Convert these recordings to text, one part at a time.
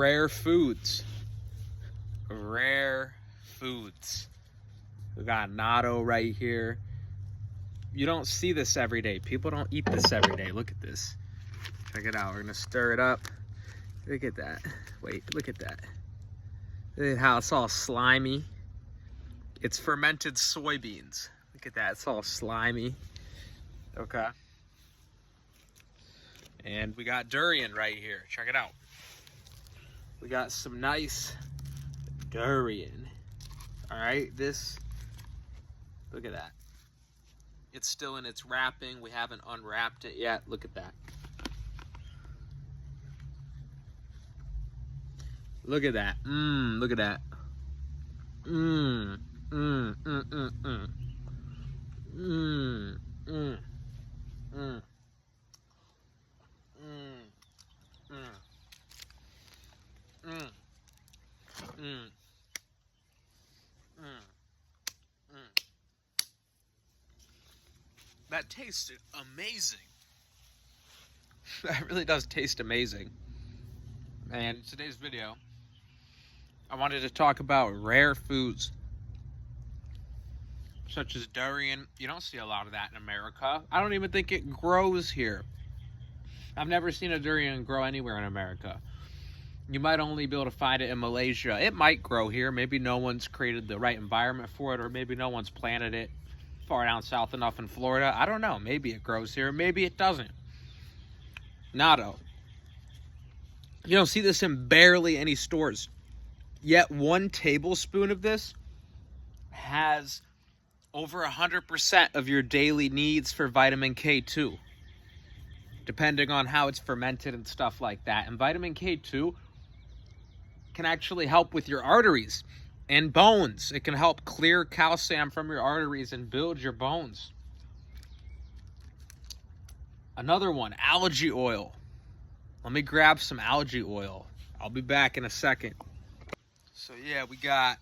rare foods. Rare foods. We got natto right here. You don't see this every day. People don't eat this every day. Look at this. Check it out. We're gonna stir it up. Look at that. Wait, look at that. Look at how it's all slimy. It's fermented soybeans. Look at that. It's all slimy. Okay. And we got durian right here. Check it out. We got some nice durian. All right, this, look at that. It's still in its wrapping. We haven't unwrapped it yet. Look at that. Look at that. Look at that. Mmm. That tasted amazing. That really does taste amazing. And in today's video, I wanted to talk about rare foods such as durian. You don't see a lot of that in America. I don't even think it grows here. I've never seen a durian grow anywhere in America. You might only be able to find it in Malaysia. It might grow here. Maybe no one's created the right environment for it, or maybe no one's planted it far down south enough in Florida. I don't know. Maybe it grows here. Maybe it doesn't. Natto. You don't see this in barely any stores. Yet 1 tablespoon of this has over 100% of your daily needs for vitamin K2, depending on how it's fermented and stuff like that. And vitamin K2 can actually help with your arteries and bones. It can help clear calcium from your arteries and build your bones. Another one, algae oil. Let me grab some algae oil. I'll be back in a second. So yeah, we got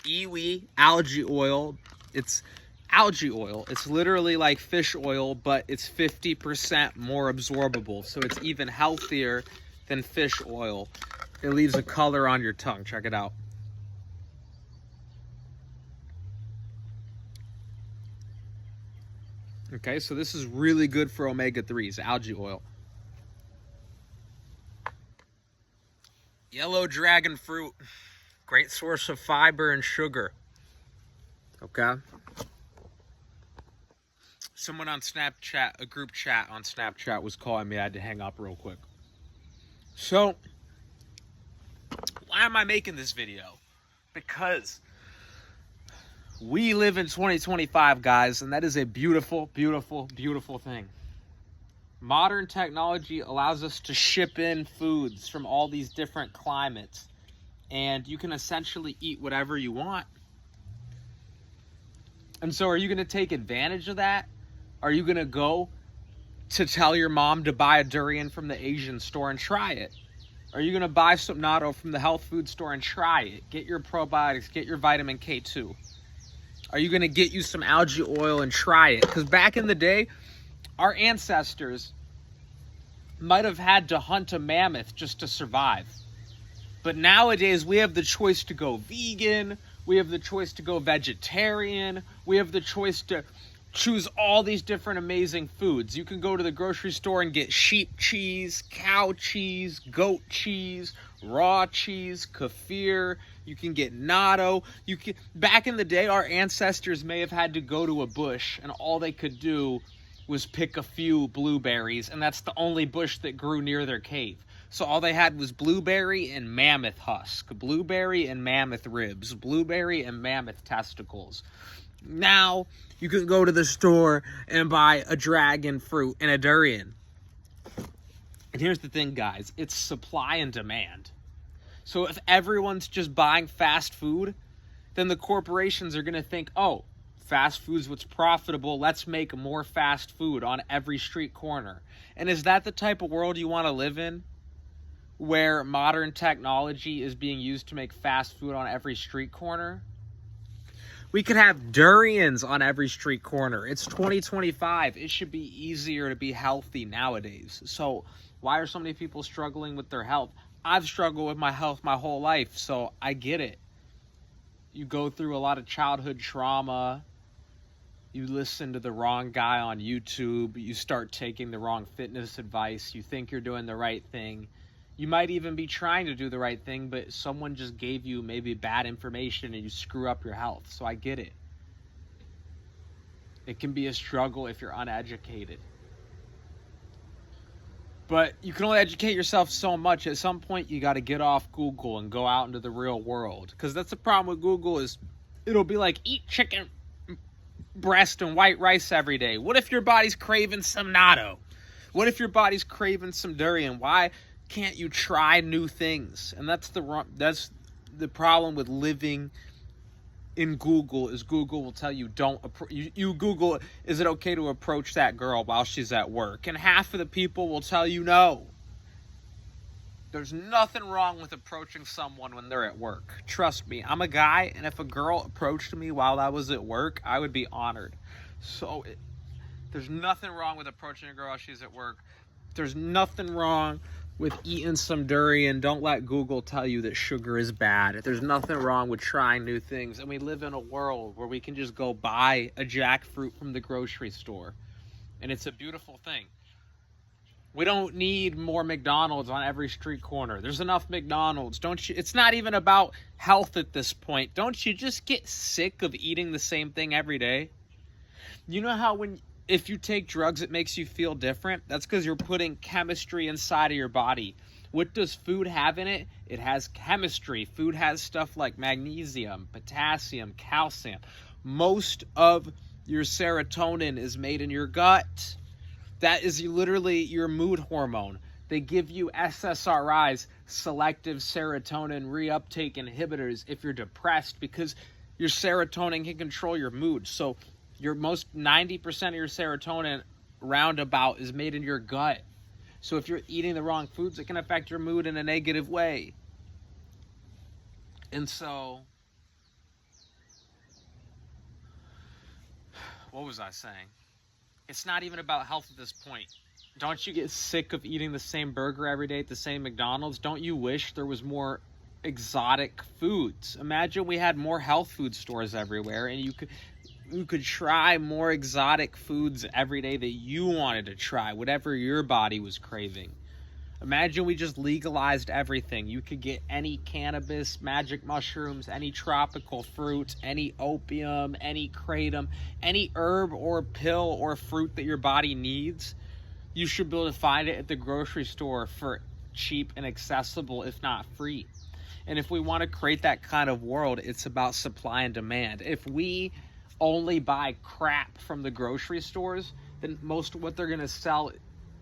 Iwi algae oil. It's algae oil. It's literally like fish oil, but it's 50% more absorbable. So it's even healthier than fish oil. It leaves a color on your tongue. Check it out. Okay, so this is really good for omega-3s, algae oil. Yellow dragon fruit, great source of fiber and sugar. Okay. Someone on Snapchat, a group chat on Snapchat was calling me. I had to hang up real quick. So, why am I making this video? Because we live in 2025, guys, and that is a beautiful, beautiful, beautiful thing. Modern technology allows us to ship in foods from all these different climates, and you can essentially eat whatever you want. And so are you going to take advantage of that? Are you going to go to tell your mom to buy a durian from the Asian store and try it? Are you going to buy some natto from the health food store and try it? Get your probiotics, get your vitamin K2. Are you going to get you some algae oil and try it? Because back in the day, our ancestors might have had to hunt a mammoth just to survive. But nowadays, we have the choice to go vegan. We have the choice to go vegetarian. We have the choice to choose all these different amazing foods. You can go to the grocery store and get sheep cheese, cow cheese, goat cheese, raw cheese, kefir. You can get natto. Back in the day, our ancestors may have had to go to a bush, and all they could do was pick a few blueberries, and that's the only bush that grew near their cave. So all they had was blueberry and mammoth husk, blueberry and mammoth ribs, blueberry and mammoth testicles. Now you can go to the store and buy a dragon fruit and a durian. And here's the thing, guys, it's supply and demand. So if everyone's just buying fast food, then the corporations are going to think, oh, fast food's what's profitable. Let's make more fast food on every street corner. And is that the type of world you want to live in? Where modern technology is being used to make fast food on every street corner? We could have durians on every street corner. It's 2025. It should be easier to be healthy nowadays. So why are so many people struggling with their health? I've struggled with my health my whole life, so I get it. You go through a lot of childhood trauma. You listen to the wrong guy on YouTube. You start taking the wrong fitness advice. You think you're doing the right thing. You might even be trying to do the right thing, but someone just gave you maybe bad information and you screw up your health. So I get it. It can be a struggle if you're uneducated. But you can only educate yourself so much. At some point, you got to get off Google and go out into the real world. Because that's the problem with Google is it'll be like, eat chicken breast and white rice every day. What if your body's craving some natto? What if your body's craving some durian? Why can't you try new things? And that's the problem with living in Google is Google will tell you don't you Google, is it okay to approach that girl while she's at work? And half of the people will tell you no. There's nothing wrong with approaching someone when they're at work. Trust me, I'm a guy, and if a girl approached me while I was at work, I would be honored. So there's nothing wrong with approaching a girl while she's at work. There's nothing wrong with eating some durian. Don't let Google tell you that sugar is bad. There's nothing wrong with trying new things. And we live in a world where we can just go buy a jackfruit from the grocery store. And it's a beautiful thing. We don't need more McDonald's on every street corner. There's enough McDonald's. Don't you? It's not even about health at this point. Don't you just get sick of eating the same thing every day? You know how if you take drugs, it makes you feel different? That's because you're putting chemistry inside of your body. What does food have in it? It has chemistry. Food has stuff like magnesium, potassium, calcium. Most of your serotonin is made in your gut. That is literally your mood hormone. They give you SSRIs, selective serotonin reuptake inhibitors, if you're depressed, because your serotonin can control your mood. So your 90% of your serotonin roundabout is made in your gut. So if you're eating the wrong foods, it can affect your mood in a negative way. And so, what was I saying? It's not even about health at this point. Don't you get sick of eating the same burger every day at the same McDonald's? Don't you wish there was more exotic foods? Imagine we had more health food stores everywhere, and you could try more exotic foods every day that you wanted to try, whatever your body was craving. Imagine we just legalized everything. You could get any cannabis, magic mushrooms, any tropical fruit, any opium, any kratom, any herb or pill or fruit that your body needs. You should be able to find it at the grocery store for cheap and accessible, if not free. And if we want to create that kind of world, it's about supply and demand. If we only buy crap from the grocery stores, then most of what they're going to sell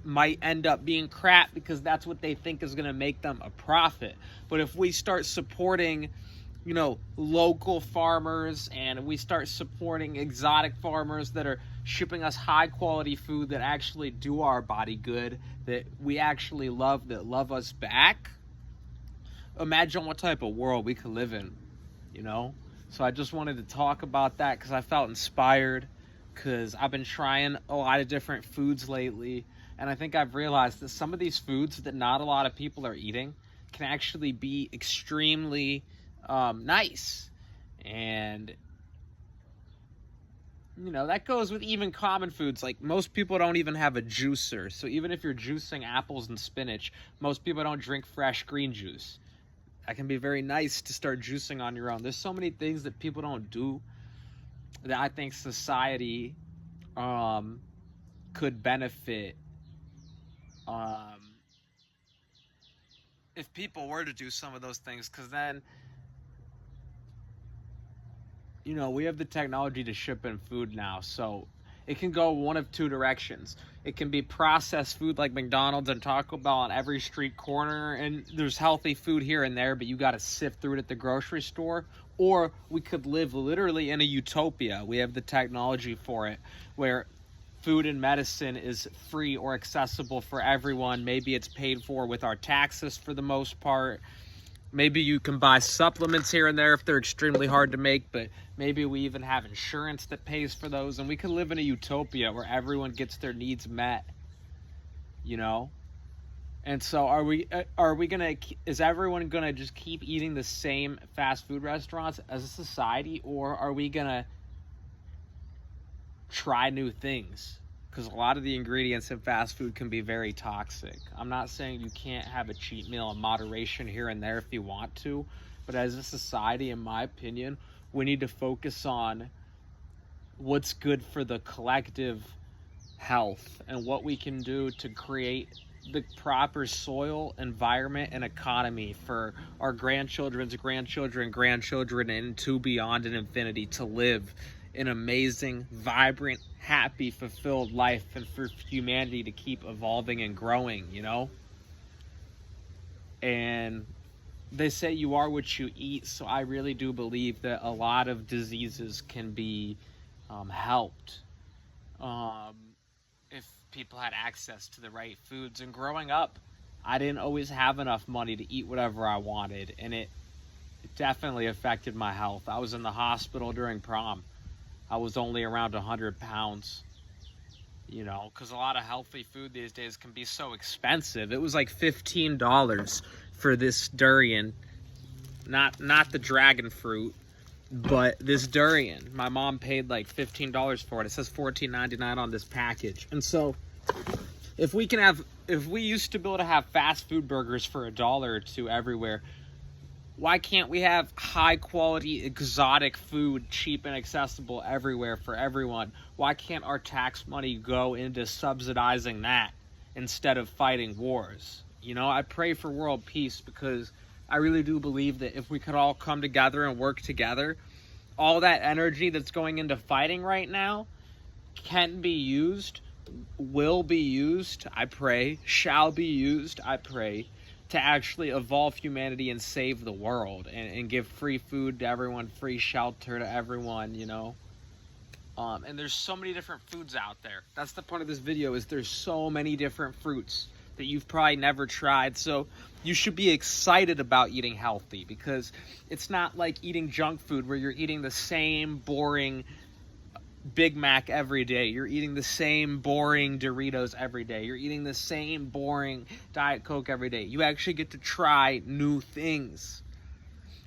might end up being crap because that's what they think is going to make them a profit. But if we start supporting, local farmers, and we start supporting exotic farmers that are shipping us high quality food that actually do our body good, that we actually love, that love us back, imagine what type of world we could live in, So I just wanted to talk about that because I felt inspired, because I've been trying a lot of different foods lately. And I think I've realized that some of these foods that not a lot of people are eating can actually be extremely nice. And, that goes with even common foods. Like, most people don't even have a juicer. So even if you're juicing apples and spinach, most people don't drink fresh green juice. That can be very nice to start juicing on your own. There's so many things that people don't do that I think society could benefit if people were to do some of those things, because then we have the technology to ship in food now, so it can go one of two directions. It can be processed food like McDonald's and Taco Bell on every street corner, and there's healthy food here and there, but you got to sift through it at the grocery store. Or we could live literally in a utopia. We have the technology for it, where food and medicine is free or accessible for everyone. Maybe it's paid for with our taxes for the most part. Maybe you can buy supplements here and there if they're extremely hard to make, but maybe we even have insurance that pays for those. And we could live in a utopia where everyone gets their needs met, And so is everyone gonna just keep eating the same fast food restaurants as a society, or are we gonna try new things? Because a lot of the ingredients in fast food can be very toxic. I'm not saying you can't have a cheat meal in moderation here and there if you want to, but as a society, in my opinion, we need to focus on what's good for the collective health and what we can do to create the proper soil, environment, and economy for our grandchildren's grandchildren, and to beyond an infinity to live an amazing, vibrant, happy, fulfilled life, and for humanity to keep evolving and growing, you know? And they say you are what you eat, so I really do believe that a lot of diseases can be helped if people had access to the right foods. And growing up, I didn't always have enough money to eat whatever I wanted, and it definitely affected my health. I was in the hospital during prom. I was only around 100 pounds, you know, because a lot of healthy food these days can be so expensive. It was like $15 for this durian, not the dragon fruit, but this durian. My mom paid like $15 for it. It says $14.99 on this package. And so if we used to be able to have fast food burgers for $1 or $2 everywhere, why can't we have high quality exotic food, cheap and accessible everywhere for everyone? Why can't our tax money go into subsidizing that instead of fighting wars? You know, I pray for world peace because I really do believe that if we could all come together and work together, all that energy that's going into fighting right now can be used, will be used, I pray, shall be used, I pray, to actually evolve humanity and save the world and give free food to everyone, free shelter to everyone, you know. And there's so many different foods out there. That's the point of this video, is there's so many different fruits that you've probably never tried. So you should be excited about eating healthy, because it's not like eating junk food where you're eating the same boring Big Mac every day. You're eating the same boring Doritos every day. You're eating the same boring Diet Coke every day. You actually get to try new things.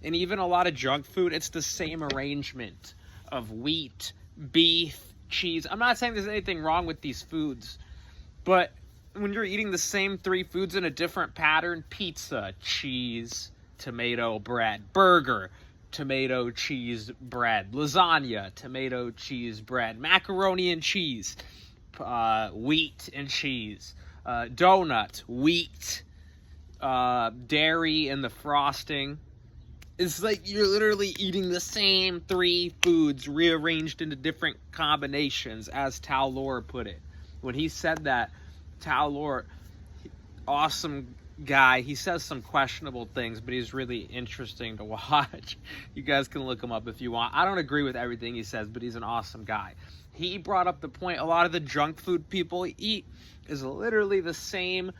And even a lot of junk food, it's the same arrangement of wheat, beef, cheese. I'm not saying there's anything wrong with these foods, but when you're eating the same 3 foods in a different pattern: pizza, cheese, tomato, bread; burger, tomato, cheese, bread; lasagna, tomato, cheese, bread; macaroni and cheese, wheat and cheese; donut, wheat, dairy and the frosting. It's like you're literally eating the same 3 foods rearranged into different combinations, as Tal Lore put it. When he said that, Tal Lore, awesome guy. He says some questionable things, but he's really interesting to watch. You guys can look him up if you want. I don't agree with everything he says, but he's an awesome guy. He brought up the point, a lot of the junk food people eat is literally the same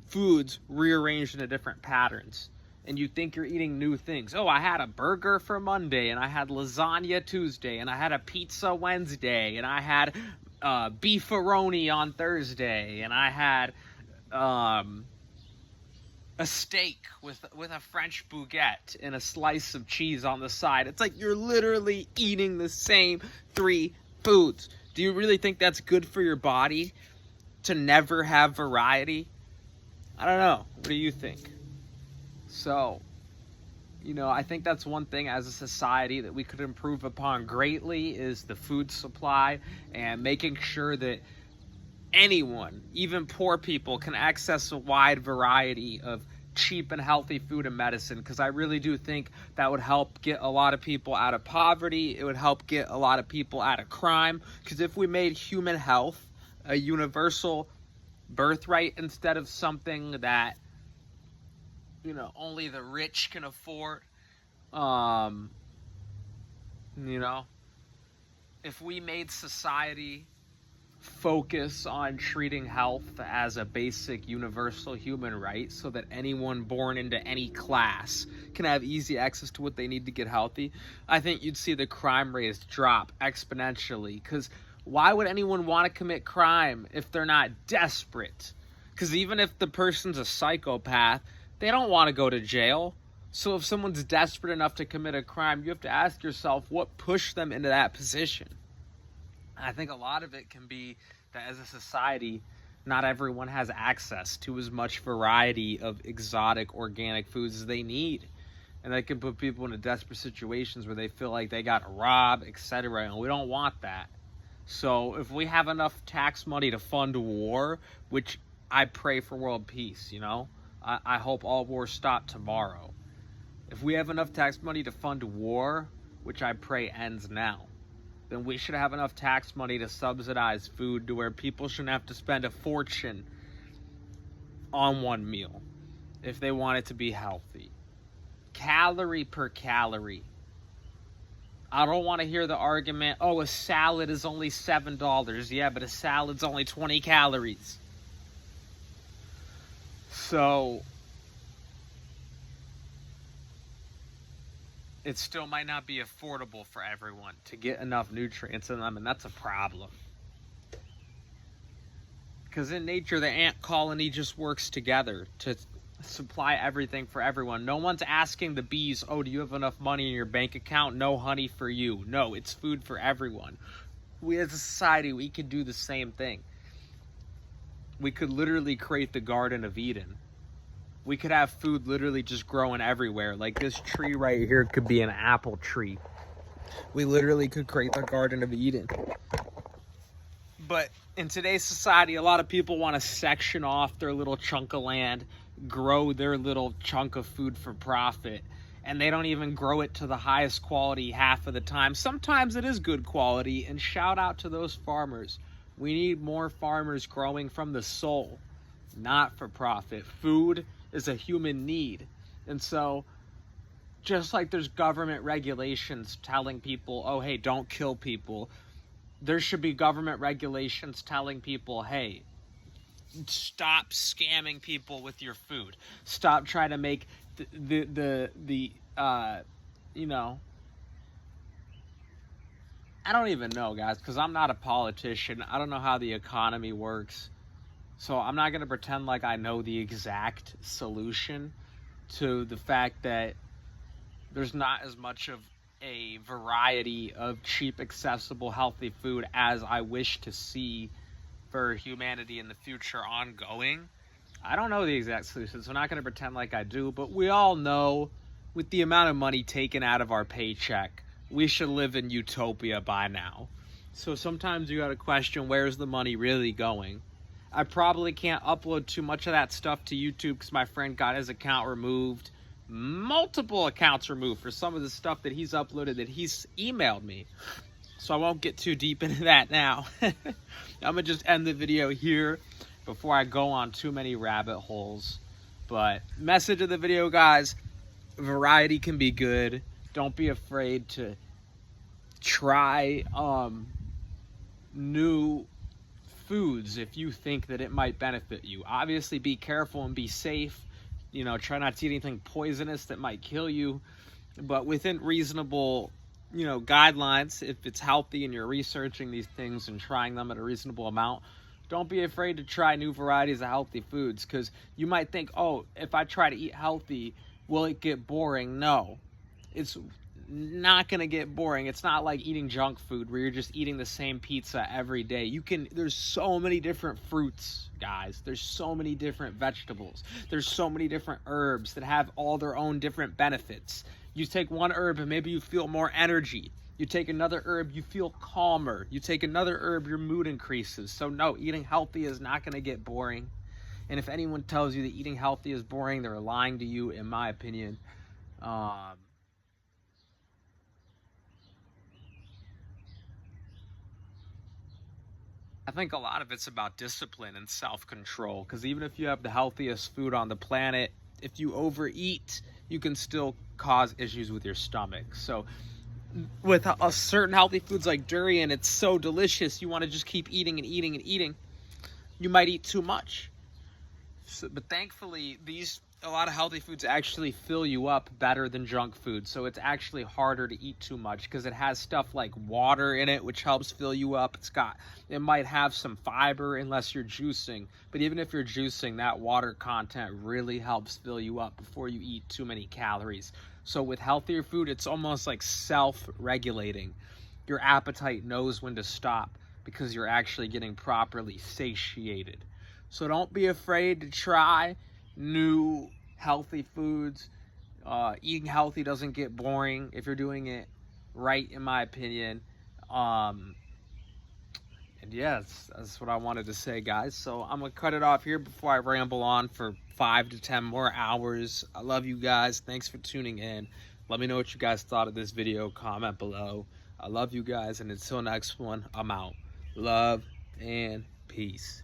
foods rearranged into different patterns. And you think you're eating new things. Oh, I had a burger for Monday, and I had lasagna Tuesday, and I had a pizza Wednesday, and I had beefaroni on Thursday, and I had a steak with a French baguette and a slice of cheese on the side. It's like you're literally eating the same 3 foods. Do you really think that's good for your body, to never have variety? I don't know. What do you think? So, you know, I think that's one thing as a society that we could improve upon greatly, is the food supply, and making sure that anyone, even poor people, can access a wide variety of cheap and healthy food and medicine, because I really do think that would help get a lot of people out of poverty. It would help get a lot of people out of crime, because if we made human health a universal birthright instead of something that, you know, only the rich can afford, you know, if we made society focus on treating health as a basic universal human right, so that anyone born into any class can have easy access to what they need to get healthy, I think you'd see the crime rates drop exponentially. Because why would anyone want to commit crime if they're not desperate? Because even if the person's a psychopath, they don't want to go to jail. So if someone's desperate enough to commit a crime, you have to ask yourself what pushed them into that position. I think a lot of it can be that as a society, not everyone has access to as much variety of exotic organic foods as they need. And that can put people into desperate situations where they feel like they got robbed, etc. And we don't want that. So if we have enough tax money to fund war, which I pray for world peace, you know, I hope all wars stop tomorrow. If we have enough tax money to fund war, which I pray ends now, then we should have enough tax money to subsidize food to where people shouldn't have to spend a fortune on one meal if they want it to be healthy. Calorie per calorie. I don't want to hear the argument, oh, a salad is only $7. Yeah, but a salad's only 20 calories. So it still might not be affordable for everyone to get enough nutrients in them, and that's a problem. Because in nature, the ant colony just works together to supply everything for everyone. No one's asking the bees, oh, do you have enough money in your bank account? No honey for you. No, it's food for everyone. We as a society, we could do the same thing. We could literally create the Garden of Eden. We could have food literally just growing everywhere. Like this tree right here could be an apple tree. We literally could create the Garden of Eden. But in today's society, a lot of people want to section off their little chunk of land, grow their little chunk of food for profit, and they don't even grow it to the highest quality half of the time. Sometimes it is good quality, and shout out to those farmers. We need more farmers growing from the soul, not for profit. Food is a human need. And so just like there's government regulations telling people, oh, hey, don't kill people, there should be government regulations telling people, hey, stop scamming people with your food. Stop trying to make the you know, I don't even know, guys, because I'm not a politician. I don't know how the economy works. So I'm not going to pretend like I know the exact solution to the fact that there's not as much of a variety of cheap, accessible, healthy food as I wish to see for humanity in the future ongoing. I don't know the exact solution, so I'm not going to pretend like I do, but we all know with the amount of money taken out of our paycheck, we should live in utopia by now. So sometimes you got to question, where's the money really going? I probably can't upload too much of that stuff to YouTube because my friend got his account removed. Multiple accounts removed for some of the stuff that he's uploaded that he's emailed me. So I won't get too deep into that now. I'm going to just end the video here before I go on too many rabbit holes. But message of the video, guys, variety can be good. Don't be afraid to try new foods if you think that it might benefit you. Obviously, be careful and be safe. You know, try not to eat anything poisonous that might kill you. But within reasonable, you know, guidelines, if it's healthy and you're researching these things and trying them at a reasonable amount, don't be afraid to try new varieties of healthy foods, because you might think, oh, if I try to eat healthy, will it get boring? No, it's not going to get boring. It's not like eating junk food where you're just eating the same pizza every day. There's so many different fruits, guys. There's so many different vegetables. There's so many different herbs that have all their own different benefits. You take one herb and maybe you feel more energy. You take another herb, you feel calmer. You take another herb, your mood increases. So no, eating healthy is not going to get boring. And if anyone tells you that eating healthy is boring, they're lying to you, in my opinion. I think a lot of it's about discipline and self-control, because even if you have the healthiest food on the planet, if you overeat, you can still cause issues with your stomach. So with a certain healthy foods like durian, it's so delicious, you want to just keep eating and eating and eating. You might eat too much. But thankfully, a lot of healthy foods actually fill you up better than junk food. So it's actually harder to eat too much because it has stuff like water in it, which helps fill you up. It might have some fiber unless you're juicing. But even if you're juicing, that water content really helps fill you up before you eat too many calories. So with healthier food, it's almost like self-regulating. Your appetite knows when to stop because you're actually getting properly satiated. So don't be afraid to try new healthy foods. Eating healthy doesn't get boring if you're doing it right, in my opinion. And yeah, that's what I wanted to say, guys. So I'm gonna cut it off here before I ramble on for 5 to 10 more hours. I love you guys. Thanks for tuning in. Let me know what you guys thought of this video. Comment below. I love you guys, and until next one, I'm out. Love and peace.